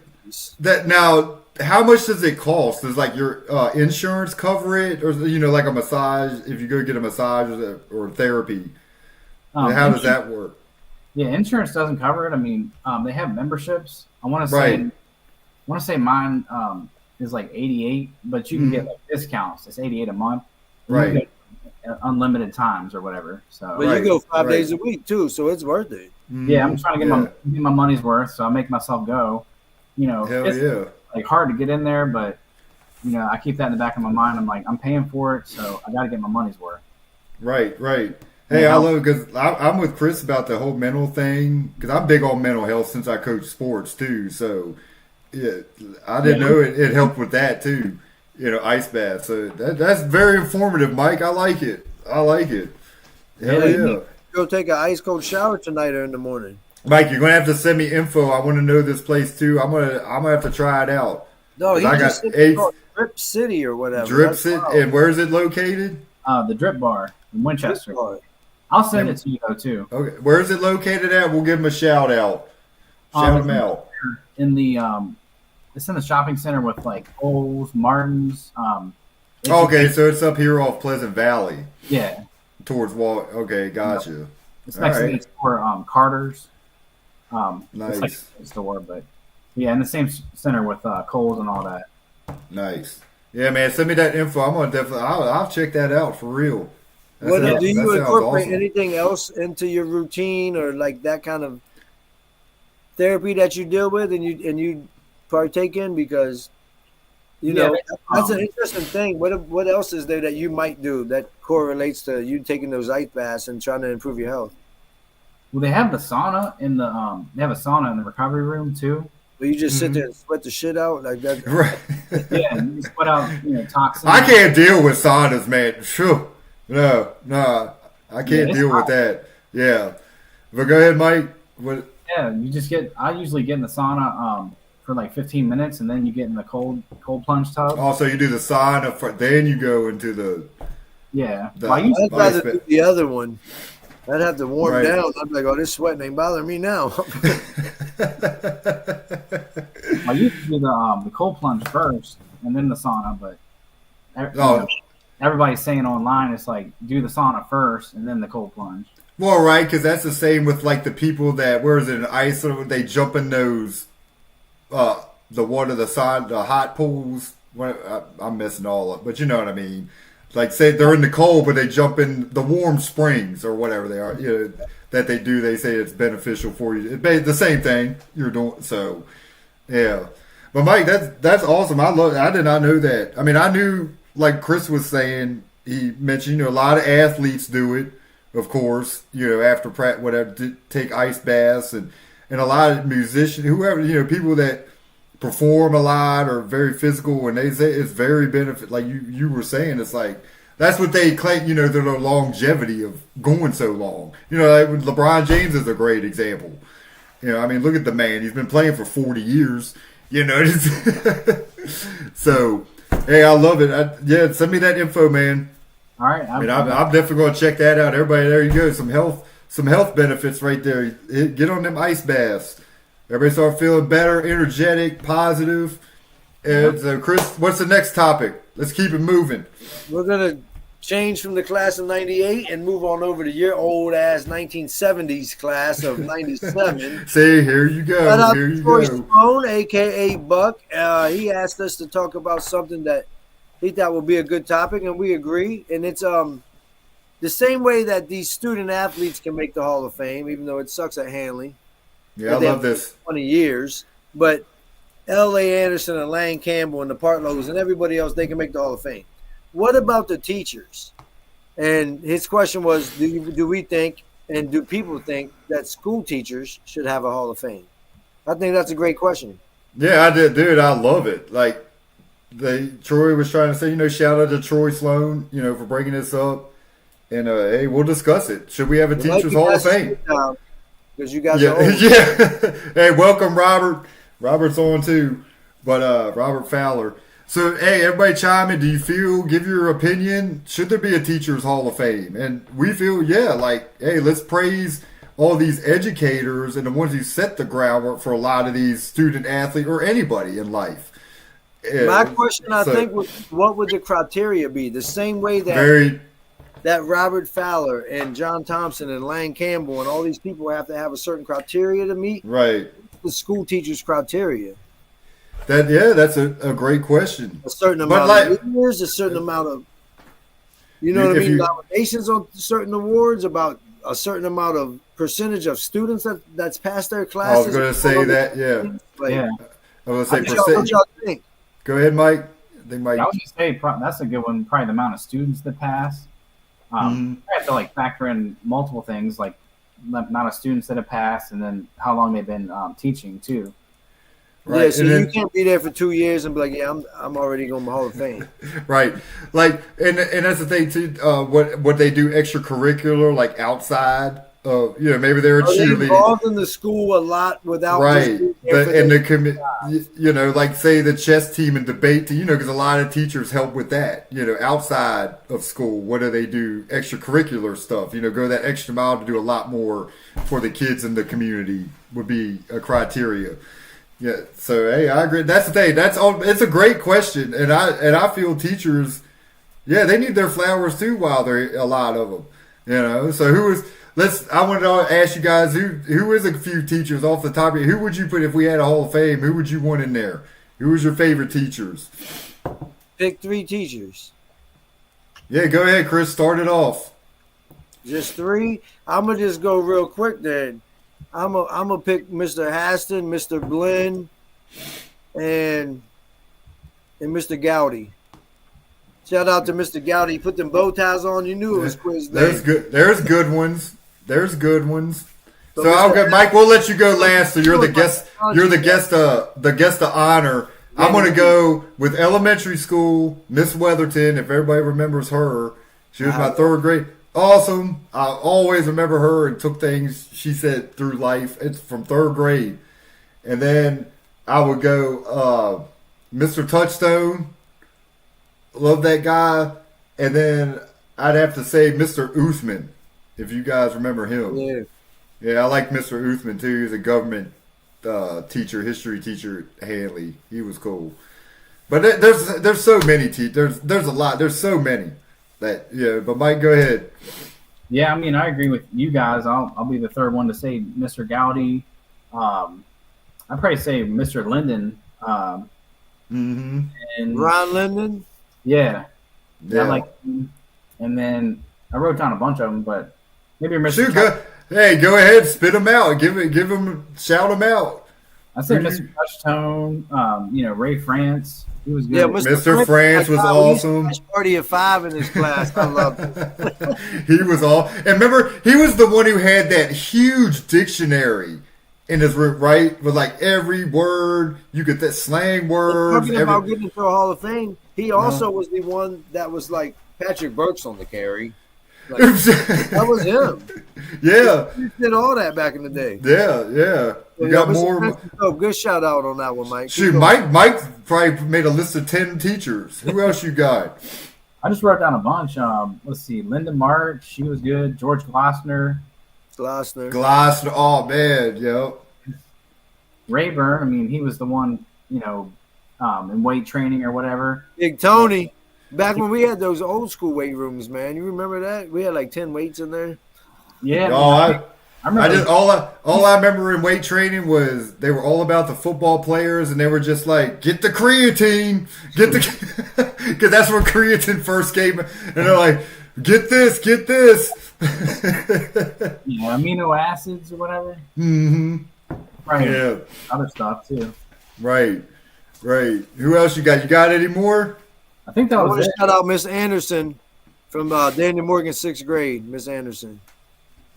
that now. How much does it cost? Does like your insurance cover it, or like a massage? If you go get a massage or therapy, how does that work? Yeah, insurance doesn't cover it. I mean, they have memberships. I want to say mine is like 88, but you can get like discounts. It's 88 a month. Right. You get unlimited times or whatever. So, but you go 5 days a week too, so it's worth it. Yeah, I'm trying to get my money's worth, so I make myself go. It's like hard to get in there, but I keep that in the back of my mind. I'm like, I'm paying for it, so I got to get my money's worth. Right. Hey, I love it because I'm with Chris about the whole mental thing because I'm big on mental health since I coach sports too. So, yeah, I didn't know it helped with that too. Ice bath. So that's very informative, Mike. I like it. Hell yeah. Go take an ice cold shower tonight or in the morning. Mike, you're gonna have to send me info. I want to know this place too. I'm gonna have to try it out. No, he just said Drip City or whatever. Drip City, and where is it located? The Drip Bar in Winchester. I'll send it to you though too. Okay, where is it located at? We'll give them a shout out. Shout them out. In the it's in the shopping center with like Kohl's, Martin's. Okay, so it's up here off Pleasant Valley. Yeah. Towards Wall. Okay, gotcha. It's next to the store, Carter's. Nice. It's like a store, but yeah, in the same center with Kohl's and all that. Nice. Yeah, man, send me that info. I'm gonna definitely. I'll check that out for real. Do you incorporate anything else into your routine or like that kind of therapy that you deal with and you partake in? Because that's an interesting thing. What else is there that you might do that correlates to you taking those ice baths and trying to improve your health? Well, they have the sauna in the they have a sauna in the recovery room too. Well, you just sit there and sweat the shit out like that. Right. Yeah, and you sweat out toxins. I can't deal with saunas, man. Phew. No, I can't deal with that. Yeah, but go ahead, Mike. What? Yeah, I usually get in the sauna for like 15 minutes, and then you get in the cold plunge tub. Also, you do the sauna, then you go into the. Yeah, I'd rather do the other one. I'd have to warm down. I'd be like, this sweating ain't bothering me now. I usually do the cold plunge first, and then the sauna, but. Everybody's saying online it's like do the sauna first and then the cold plunge. Well, right, because that's the same with like the people that in Iceland they jump in those the water, the hot pools. I'm messing all up, but you know what I mean. Like say they're in the cold, but they jump in the warm springs or whatever they are. That they do. They say it's beneficial for you. It's the same thing you're doing. So yeah, but Mike, that's awesome. I did not know that. I mean, I knew. Like Chris was saying, he mentioned, a lot of athletes do it, of course, after practice, whatever, take ice baths, and a lot of musicians, whoever, people that perform a lot or very physical, and they say it's very benefit. Like you were saying, it's like, that's what they claim, their longevity of going so long. Like LeBron James is a great example. I mean, look at the man. He's been playing for 40 years, so... Hey, I love send me that info, man. All right. I'm definitely going to check that out. Everybody, there you go. Some some health benefits right there. Get on them ice baths. Everybody start feeling better, energetic, positive. And so, Chris, what's the next topic? Let's keep it moving. We're gonna change from the class of '98 and move on over to your old ass 1970s class of '97. See, here you go. Here you Troy go. Sloan, aka Buck. He asked us to talk about something that he thought would be a good topic, and we agree. And it's the same way that these student athletes can make the Hall of Fame, even though it sucks at Hanley. Yeah, I love this. 20 years, but L.A. Anderson and Lang Campbell and the Partlows and everybody else, they can make the Hall of Fame. What about the teachers? And his question was, do we think and do people think that school teachers should have a Hall of Fame? I think that's a great question. Yeah, I did, dude. I love it. Like, Troy was trying to say, shout out to Troy Sloan, for bringing this up. And, hey, we'll discuss it. Should we have a Teachers Hall of Fame? Because you guys are old. Yeah. Hey, welcome, Robert. Robert's on, too. But Robert Fowler. So, hey, everybody chime in. Do you give your opinion? Should there be a Teachers Hall of Fame? And we feel, hey, let's praise all these educators and the ones who set the groundwork for a lot of these student athletes or anybody in life. My question, I think, was what would the criteria be? The same way that Robert Fowler and John Thompson and Lang Campbell and all these people have to have a certain criteria to meet. Right. The school teachers' criteria. That's a great question. A certain amount of years, a certain amount of, nominations on certain awards, about a certain amount of percentage of students that's passed their classes. I was going to say that, yeah. I was going to say percent. What y'all think? Go ahead, Mike. I think Mike. I was going to say that's a good one. Probably the amount of students that pass. I have to factor in multiple things, like the amount of students that have passed, and then how long they've been teaching too. Right. Yeah, so you can't be there for 2 years and be like, yeah, I'm already going to Hall of Fame. Right. Like, and that's the thing too. What they do extracurricular, like outside. Maybe they're cheerleading. Involved in the school a lot without like say the chess team and debate team, because a lot of teachers help with that. Outside of school, what do they do? Extracurricular stuff. Go that extra mile to do a lot more for the kids in the community would be a criteria. Yeah. So hey, I agree. That's the thing. That's all. It's a great question, and I feel teachers, they need their flowers too. While they're a lot of them, So who is? I wanted to ask you guys who is a few teachers off the top of you. Who would you put if we had a Hall of Fame? Who would you want in there? Who was your favorite teachers? Pick 3 teachers. Yeah, go ahead, Chris. Start it off. Just 3. I'm gonna just go real quick then. I'm gonna pick Mr. Haston, Mr. Blinn, and Mr. Gowdy. Shout out to Mr. Gowdy. He put them bow ties on. You knew it was quiz day. There's good ones. There's good ones. So I'll go, Mike. We'll let you go last. So you're the guest. You're the guest. The guest of honor. I'm going to go with elementary school. Miss Weatherton. If everybody remembers her, she was my 3rd grade. Awesome. I always remember her and took things she said through life. It's from 3rd grade, and then I would go Mr. Touchstone. Love that guy. And then I'd have to say Mr. Uthman, if you guys remember him. Yeah, I like Mr. Uthman too. He was a government teacher, history teacher at Hanley. He was cool. But there's so many teachers. There's a lot. There's so many. But Mike, go ahead. Yeah, I mean, I agree with you guys. I'll be the 3rd one to say Mr. Gowdy. I'd probably say Mr. Linden. And Ron Linden. Yeah. I like him. And then I wrote down a bunch of them, but maybe Mr. Go ahead, spit them out. Give them, shout them out. I say Mr. Touchtone. Ray France. He was good. Yeah, Mr. France was awesome. Party of 5 in his class. I loved him. He was all. And remember, he was the one who had that huge dictionary in his room, right? With like every word, you get that slang words. Talking about getting into a Hall of Fame, he also was the one that was like Patrick Burks on the carry. Like, that was him. Yeah. He did all that back in the day. Yeah. You got more. Good shout out on that one, Mike. Shoot, Mike probably made a list of 10 teachers. Who else you got? I just wrote down a bunch. Let's see. Linda March, she was good. George Glossner. Glossner. Oh man, yep. Rayburn, I mean, he was the one, in weight training or whatever. Big Tony. Back when we had those old school weight rooms, man. You remember that? We had like 10 weights in there. Yeah. Oh, I remember. All I remember in weight training was they were all about the football players, and they were just like, get the creatine, because that's when creatine first came, and they're like, get this. Yeah, amino acids or whatever. Mm-hmm. Right. Yeah. Other stuff too. Right. Who else you got? You got any more? I think that I was want it. to shout out Miss Anderson from Daniel Morgan, 6th grade. Miss Anderson.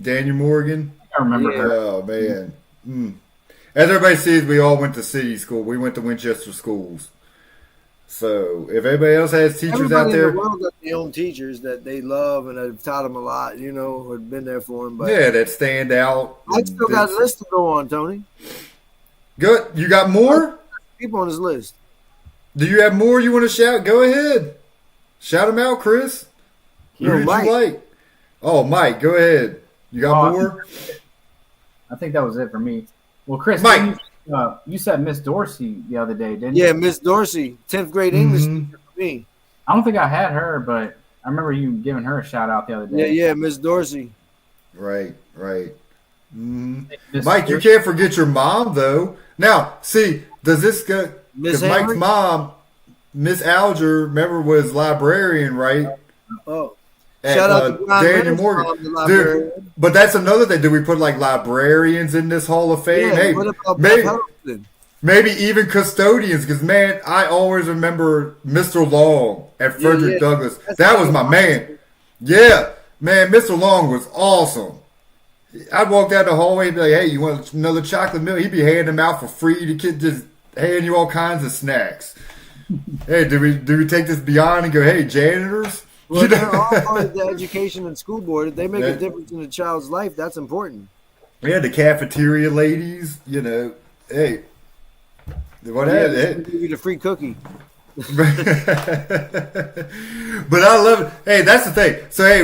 Daniel Morgan. I remember Yeah. her. Oh man. As everybody sees, we all went to city school. We went to Winchester schools. So if anybody else has teachers Everybody out there, in the world got their own teachers that they love and have taught them a lot, have been there for them. But yeah, that stand out. I still got a list to go on, Tony. Good. You got more? People on his list. Do you have more you want to shout? Go ahead. Shout them out, Chris. Who did Mike. you like? Oh, Mike, go ahead. You got more? I think that was it for me. Well, Chris, Mike. you said Miss Dorsey the other day, didn't you? Yeah, Miss Dorsey, 10th grade English teacher for me. I don't think I had her, but I remember you giving her a shout out the other day. Yeah, Miss Dorsey. Right. Mhm. Miss Mike, you Dorsey. can't forget your mom, though. Now, see, does this go? Miss Because Mike's Hamrick? mom, Miss Alger, remember, was librarian, right? Oh. At, Shout out to Brian Daniel Renner's Morgan. mom, the librarian. Dude, but that's another thing. Do we put like librarians in this Hall of Fame? Yeah, Hey, what about maybe, Beth Huddleston? maybe even custodians. Because man, I always remember Mr. Long at Frederick yeah. Douglass. That's That was right. my man. Yeah, man, Mr. Long was awesome. I'd walk down the hallway and be like, "Hey, you want another chocolate milk?" He'd be handing them out for free. The kid just handing you all kinds of snacks. Hey, do we take this beyond and go, "Hey, janitors"? Well, they're all part of the education and school board. If they make Yeah. a difference in a child's life, that's important. Yeah, the cafeteria ladies, hey, what Yeah, hey. give you the free cookie. But I love it. Hey, that's the thing. So, hey,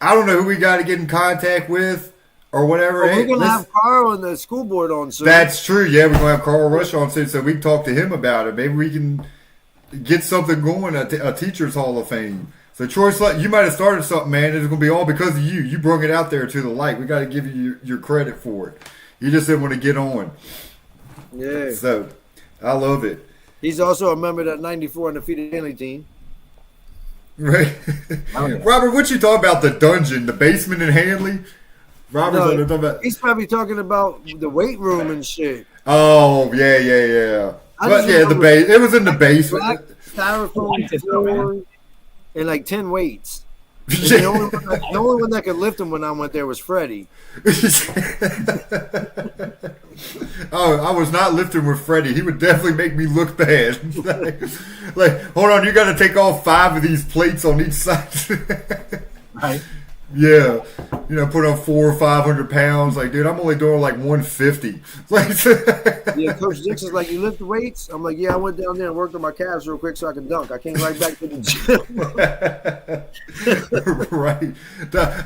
I don't know who we got to get in contact with or whatever. Well, Hey, we're going to listen, have Carl and the school board on soon. that's true. Yeah, we're going to have Carl Rush on soon, so we can talk to him about it. Maybe we can get something going, a Teachers Hall of Fame. So, Troy Slut, you might have started something, man. It's going to be all because of you. You brought it out there to the light. We got to give you your credit for it. You just didn't want to get on. Yeah. So, I love it. He's also a member of that 94 undefeated Hanley team. Right. Oh, yeah. Robert, what you talking about? The dungeon, the basement in Hanley? Robert's No, over there talking about. He's probably talking about the weight room and shit. Oh, yeah. I But just yeah, remember it was in the basement. Black styrofoam floor and like 10 weights. And the only one that could lift him when I went there was Freddie. Oh, I was not lifting with Freddie. He would definitely make me look bad. like, hold on, you got to take off 5 of these plates on each side. Right. Yeah, put on 400 or 500 pounds. Like, dude, I'm only doing like 150. Like, Yeah, Coach Dix is like, you lift the weights? I'm like, yeah, I went down there and worked on my calves real quick so I could dunk. I came right back to the gym. Right.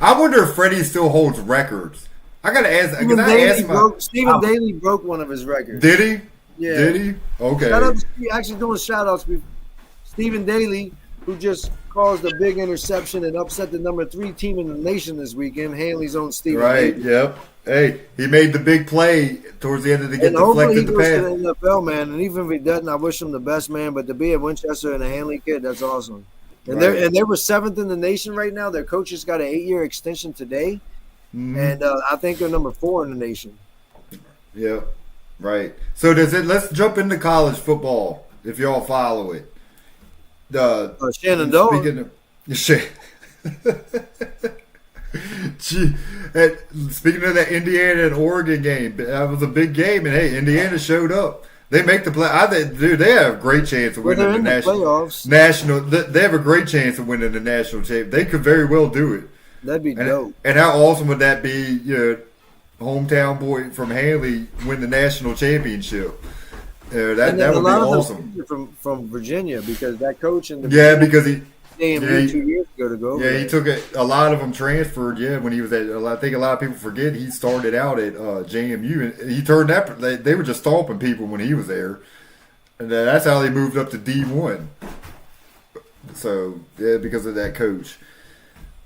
I wonder if Freddie still holds records. I gotta ask. Stephen Daly broke one of his records. Did he? Yeah. Did he? Okay. Shout out to actually doing shout outs. Stephen Daly, who just caused a big interception and upset the number 3 team in the nation this weekend, Hanley's own Stephen Right. Daly. Yep. Hey, he made the big play towards the end of the game. And hopefully he Deflected goes the to pass. the NFL, man. And even if he doesn't, I wish him the best, man. But to be at Winchester and a Hanley kid, that's awesome. And Right. they were 7th in the nation right now. Their coach just got an 8-year extension today, and I think they're number 4 in the nation. Yep. Right. So let's jump into college football if y'all follow it. Shenandoah. Speaking of shit. Speaking of that Indiana and Oregon game, that was a big game, and hey, Indiana showed up. They make the play. They have a great chance of Well, winning they're the in the playoffs. national. They have a great chance of winning the national championship. They could very well do it. That'd be dope. And how awesome would that be? Hometown boy from Hanley win the national championship. That And then would a be lot of awesome. them from Virginia because that coach and the Yeah, because JMU 2 years ago to go. Yeah, he took a lot of them transferred. Yeah, when he was at, I think a lot of people forget he started out at JMU, and he turned that. They were just stomping people when he was there, and that's how they moved up to D1. So yeah, because of that coach.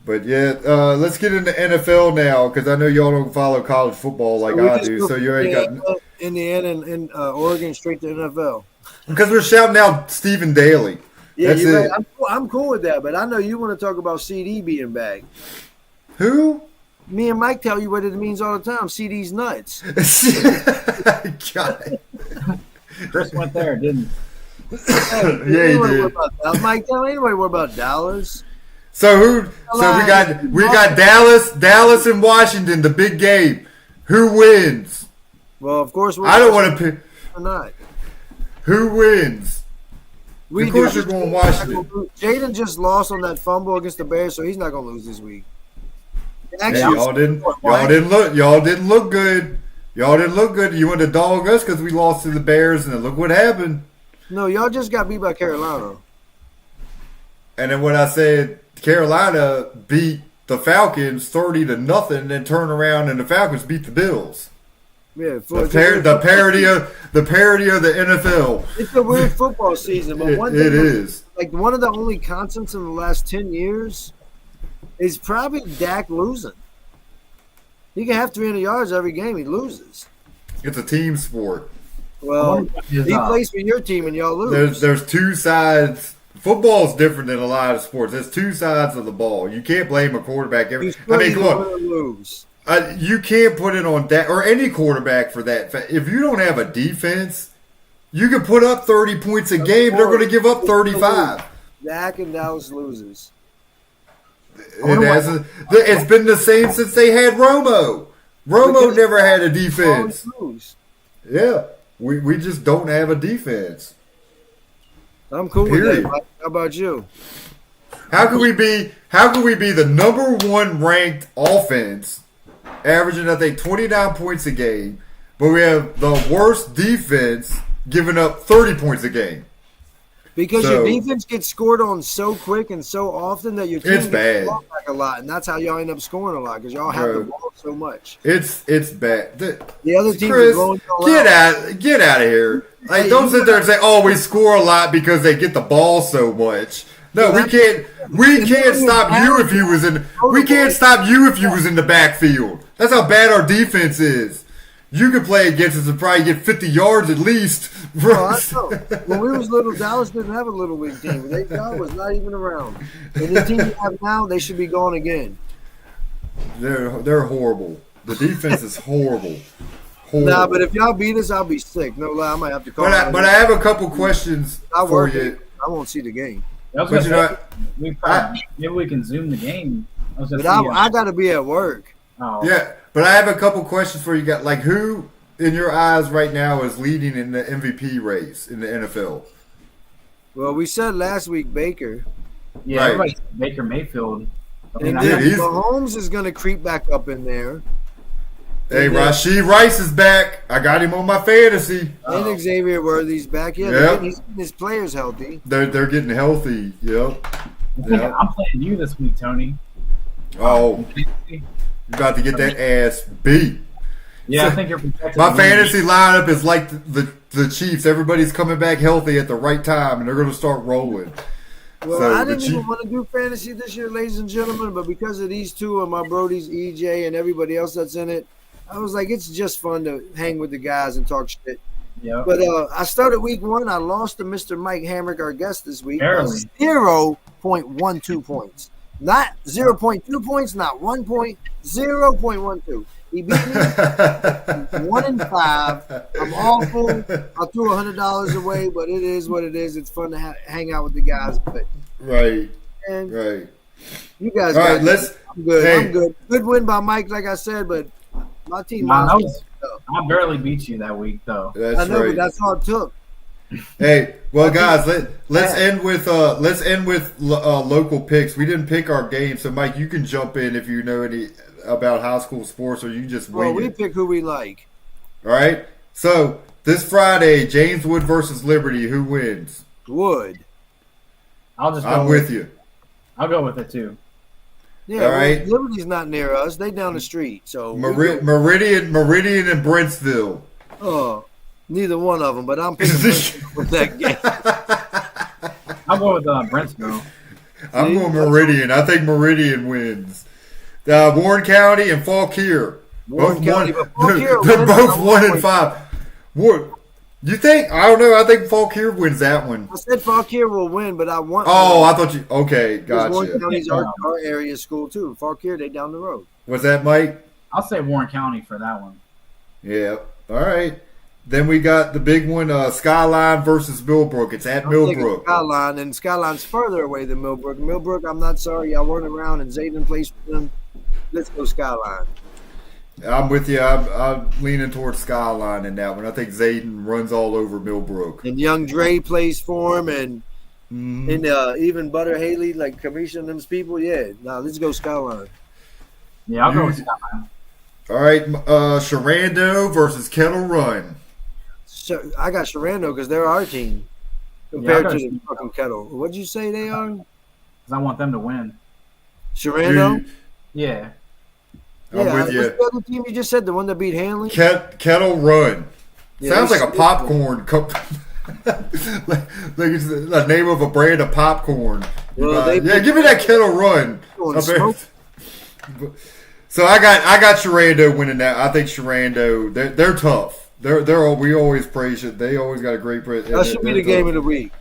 But yeah, let's get into NFL now because I know y'all don't follow college football like I do. So you already got Indiana and Oregon straight to NFL. Because we're shouting out Stephen Daly. Yeah, that's you're it. right. I'm cool with that, but I know you want to talk about CD being back. Who? Me and Mike tell you what it means all the time. CD's nuts. God. Chris went there, didn't he? Yeah, he did. Mike, tell anybody what about Dallas. So who? So we got Dallas and Washington, the big game. Who wins? Well, of course I don't want to pick. Or not. Who wins? Of course you're going Washington. Jaden just lost on that fumble against the Bears, so he's not going to lose this week. Actually, y'all didn't look good. Y'all didn't look good. You wanted to dog us because we lost to the Bears, and look what happened. No, y'all just got beat by Carolina. And then what I said, Carolina beat the Falcons 30-0, and then turn around and the Falcons beat the Bills. Yeah, the parody of the NFL. It's a weird football season, but it is. Like one of the only constants in the last 10 years is probably Dak losing. He can have 300 yards every game. He loses. It's a team sport. Well, he plays for your team and y'all lose. There's two sides. Football's different than a lot of sports. There's two sides of the ball. You can't blame a quarterback. Come on. Lose. You can't put it on Dak or any quarterback for that. If you don't have a defense, you can put up 30 points a game. They're going to give up 35. Dak and Dallas loses. It's been the same since they had Romo. Romo never had a defense. Yeah, we just don't have a defense. I'm cool with that. Mike. How about you? How can we be the number one ranked offense, averaging I think 29 points a game, but we have the worst defense, giving up 30 points a game? Because your defense gets scored on so quick and so often that your team gets bad. Back a lot, and that's how y'all end up scoring a lot because y'all have the ball so much. It's bad. The other teams Chris, are blowing get out of here. Like, don't sit there and say, "Oh, we score a lot because they get the ball so much." No, we can't. We can't stop you if you was in. We can't stop you if you was in the backfield. That's how bad our defense is. You could play against us and probably get 50 yards at least. I know. When we was little, Dallas didn't have a little league team. Dallas was not even around. And the team you have now, they should be gone again. They're horrible. The defense is horrible. Nah, but if y'all beat us, I'll be sick. No lie, I might have to call. But I have a couple questions for you. I won't see the game. Maybe we can Zoom the game. I got to be at work. Oh. Yeah, but I have a couple questions for you guys. Like, who in your eyes right now is leading in the MVP race in the NFL? Well, we said last week Baker. Yeah, everybody said Baker Mayfield. And then Mahomes is going to creep back up in there. Hey, Rashee Rice is back. I got him on my fantasy. And Xavier Worthy's back. Yeah, he's getting his players healthy. They're getting healthy. Yep. I'm playing you this week, Tony. Oh, you're about to get that ass beat. Yeah, I think you're protected. My fantasy lineup is like the Chiefs. Everybody's coming back healthy at the right time, and they're going to start rolling. Well, so I didn't even want to do fantasy this year, ladies and gentlemen, but because of these two and my Brodies, EJ, and everybody else that's in it, I was like, it's just fun to hang with the guys and talk shit. Yeah. But I started week 1. I lost to Mr. Mike Hamrick, our guest this week. Barely. 0.12 points. Not 0.2 points, not 1 point, 0.12. He beat me 1-5. I'm awful. I threw $100 away, but it is what it is. It's fun to hang out with the guys. But right. You guys. All right, let's. I'm good. Hey. I'm good. Good win by Mike, like I said, but my team. I barely beat you that week, though. I know, but that's all it took. Hey, well, guys, let's end with local picks. We didn't pick our game, so Mike, you can jump in if you know any about high school sports, or you just wing it. We pick who we like. All right. So this Friday, James Wood versus Liberty. Who wins? Wood. I'll just. I'm with you. I'll go with it too. Yeah, All right. Liberty's not near us. They down the street. So Meridian, and Brentsville. oh, neither one of them. But I'm picking Brentsville with that game. I'll go with Brentsville. I'm going Meridian. I think Meridian wins. Warren County and Fauquier. Warren County, but Fauquier They're wins. both 1-5. What? You think? I don't know. I think Fauquier wins that one. I said Fauquier will win, but I want. Oh, I thought you. Okay, Warren gotcha. County's our area school too. Fauquier, they down the road. What's that, Mike? I'll say Warren County for that one. Yeah. All right. Then we got the big one, Skyline versus Millbrook. It's at Millbrook. Skyline, and Skyline's further away than Millbrook. Millbrook, I'm not sorry. I weren't around, and Zayden plays for them. Let's go Skyline. I'm with you. I'm leaning towards Skyline in that one. I think Zayden runs all over Millbrook. And young Dre plays for him, and even Butter Haley, like Kamisha and them's people. Yeah, now let's go Skyline. Yeah, I'll go with Skyline. All right, Sharando versus Kettle Run. So I got Sharando because they're our team compared to the fucking Kettle. What'd you say they are? Because I want them to win. Sharando? Yeah. I'm with you. What's the other team you just said? The one that beat Hanley? Kettle Run. Yeah, Sounds like a popcorn cup. like it's the name of a brand of popcorn. Well, give me that Kettle Run. So I got Sharando winning that. I think Sharando, they're tough. We always praise it. They always got a great praise. That should be the game of the week.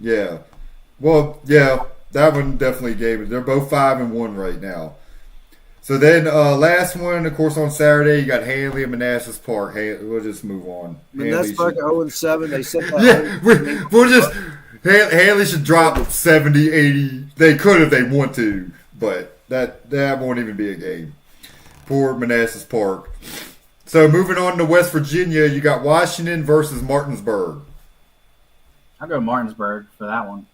Yeah. Well, yeah, that one definitely gave it. They're both 5-1 right now. So then last one, of course, on Saturday, you got Hanley and Manassas Park. We'll just move on. Manassas Park 0-7. They set that. Yeah, we'll just Hanley should drop 70, 80. They could if they want to, but that won't even be a game. Poor Manassas Park. So moving on to West Virginia, you got Washington versus Martinsburg. I'll go Martinsburg for that one.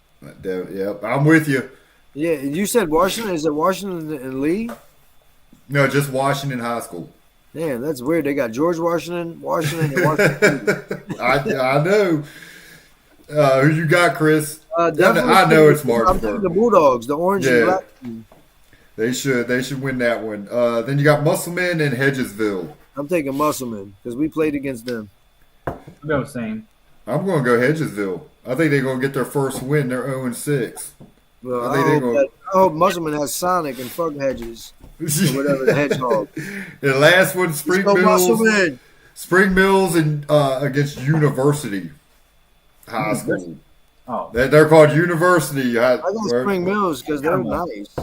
Yep, I'm with you. Yeah, you said Washington. Is it Washington and Lee? No, just Washington High School. Damn, that's weird. They got George Washington, and Washington. I know. Who you got, Chris? I know it's Martinsburg. I'm thinking the Bulldogs, the orange and black team. They should win that one. Then you got Musselman and Hedgesville. I'm taking Musselman because we played against them. I'll go same. I'm going to go Hedgesville. I think they're going to get their first win. They're 0-6. Well, I hope Musselman has Sonic and fuck Hedges. Or whatever, the Hedgehog. The last one, Spring Mills and against University High School. Oh, they're called University. I got Spring Mills because they're nice.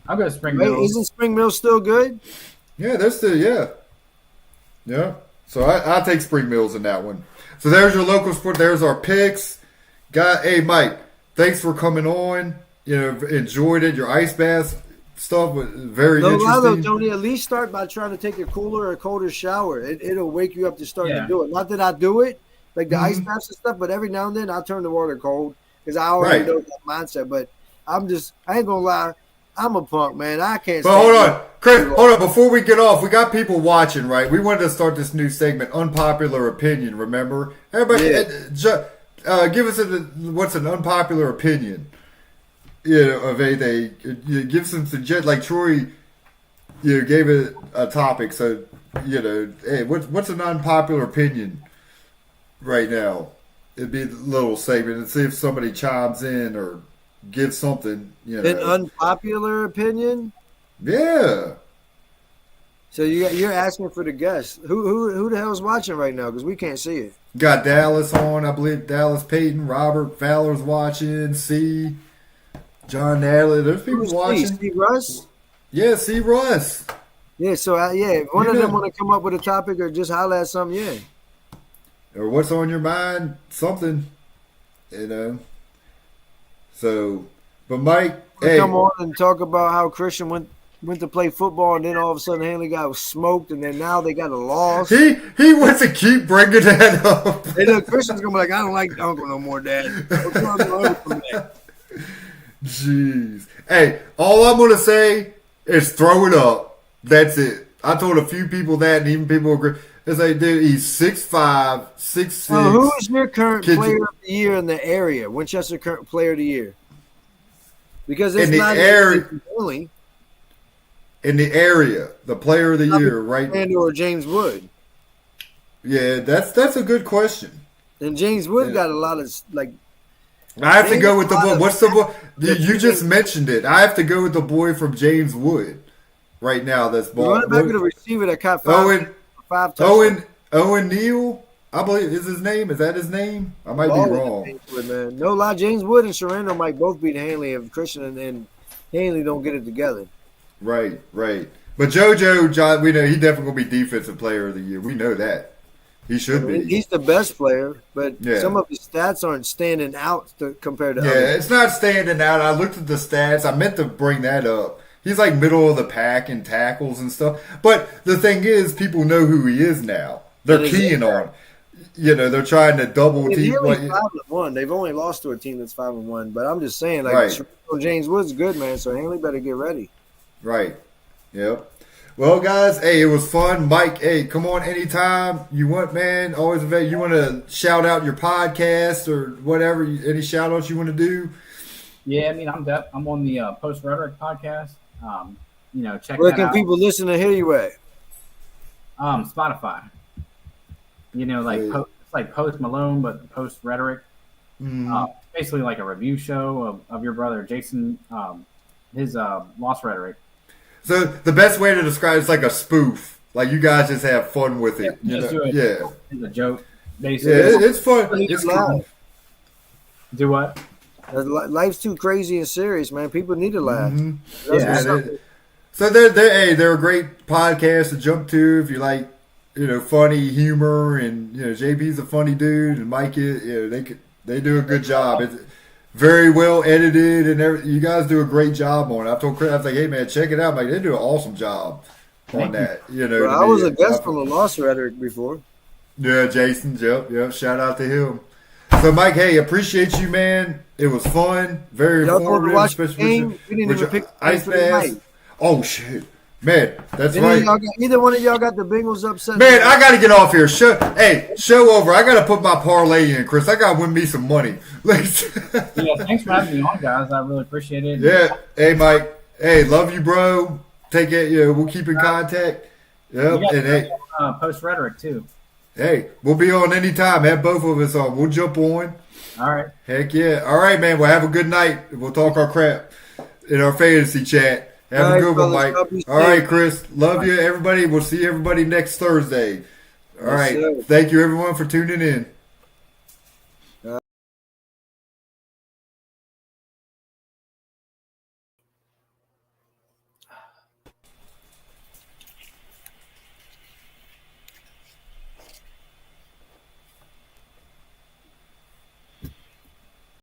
I'll go Spring Mills. Isn't Spring Mills still good? Yeah, they're still yeah. So I take Spring Mills in that one. So there's your local sport. There's our picks. Hey Mike, thanks for coming on. Enjoyed it. Your ice bath stuff was very interesting. Though, Tony, at least start by trying to take a cooler or colder shower. It'll wake you up to start to do it. Not that I do it, like the ice baths and stuff, but every now and then I turn the water cold because I already know that mindset. But I ain't gonna lie, I'm a punk, man. I can't. But hold on, Chris. Hold on. Before we get off, we got people watching, right? We wanted to start this new segment, unpopular opinion. Remember, everybody, give us what's an unpopular opinion. Of anything. Give some suggestions. Like Troy, gave it a topic. So, hey, what's an unpopular opinion right now? It'd be a little segment and see if somebody chimes in or gives something. An unpopular opinion. Yeah. So you're asking for the guests. Who the hell is watching right now? Because we can't see it. Got Dallas on. I believe Dallas Payton, Robert Fowler's watching. C. John Natalie. There's people watching. Steve Russ? Yeah, C. Russ. Yeah, so, if one of them want to come up with a topic or just holler at something, Or what's on your mind, something, So, but Mike, come on and talk about how Christian went to play football and then all of a sudden Hanley got smoked and then now they got a loss. He wants to keep bringing that up. Hey, look, Christian's going to be like, I don't like Uncle no more, Dad. Jeez. Hey, all I'm going to say is throw it up. That's it. I told a few people that, and even people agree. It's like, dude, he's 6'5", 6'6". Who is your current player of the year in the area? Winchester current player of the year. because it's in the not area, only in the area, the player of the year, right? and or James Wood. Yeah, that's a good question. And James Wood Yeah. got a lot of like. I have to go with the boy. James What's the boy? Wood- You just mentioned it. I have to go with the boy from James Wood right now. That's The ball. running back of the receiver that caught five touchdowns. Owen Neal, I believe is his name. Is that his name? I might Ball be with wrong. James Wood, man. No lie, James Wood and Sherando might both beat Hanley if Christian and Hanley don't get it together. Right. But JoJo, John, we know he definitely gonna be defensive player of the year. We know that. He should be. He's the best player, but Yeah. some of his stats aren't standing out compared to Yeah, others. it's not standing out. I looked at the stats. I meant to bring that up. He's like middle of the pack in tackles and stuff. But the thing is, people know who he is now. They're And keying on. They're trying to double And team. Hanley's 5-1. They've only lost to a team that's 5-1. But I'm just saying, like Right. James Wood's good, man. So Hanley better get ready. Right. Yep. Well, guys, hey, it was fun. Mike, hey, come on anytime you want, man. Always available. You want to shout out your podcast or whatever? Any shout outs you want to do? Yeah, I mean, I'm on the Post Rhetoric podcast. Check Where that can out. people listen to hear you at? Spotify. It's like Post Malone, but Post Rhetoric. Basically like a review show of your brother Jason, his Lost Rhetoric. So the best way to describe it's like a spoof. Like you guys just have fun with it. Just do it. It's a joke, Yeah, basically. it's fun. It's cool. Do what? Life's too crazy and serious, man. People need to laugh. That's Yeah, what's up. So they're a great podcast to jump to if you like, funny humor, and JP's a funny dude and Mike is, they do a good job. It's very well edited and you guys do a great job on it. I told Chris, I was like, hey man, check it out. Like they do an awesome job on that. Bro, I was a guest from the Lost Rhetoric before. Yeah, Jason, yep. Shout out to him. So Mike, hey, appreciate you, man. It was fun, very Y'all going to informative, watch the especially game? with We didn't your even pick the ice game for the bath. night. Oh shit, man, that's Any of right. y'all either one of y'all got the Bengals upset? Man, I gotta get off here. Show over. I gotta put my parlay in, Chris. I gotta win me some money. Yeah, thanks for having me on, guys. I really appreciate it. Yeah. Hey, Mike. Hey, love you, bro. Take it. We'll keep in contact. Yep. You And hey, Post Rhetoric too. hey, we'll be on anytime. Have both of us on. We'll jump on. All right. Heck yeah. All right, man. Well, have a good night. We'll talk our crap in our fantasy chat. Have All a right, good one, fellas. Mike. Y'all be All right, safe. Chris. Love you, everybody. We'll see everybody next Thursday. All Yes, right. sir. Thank you, everyone, for tuning in.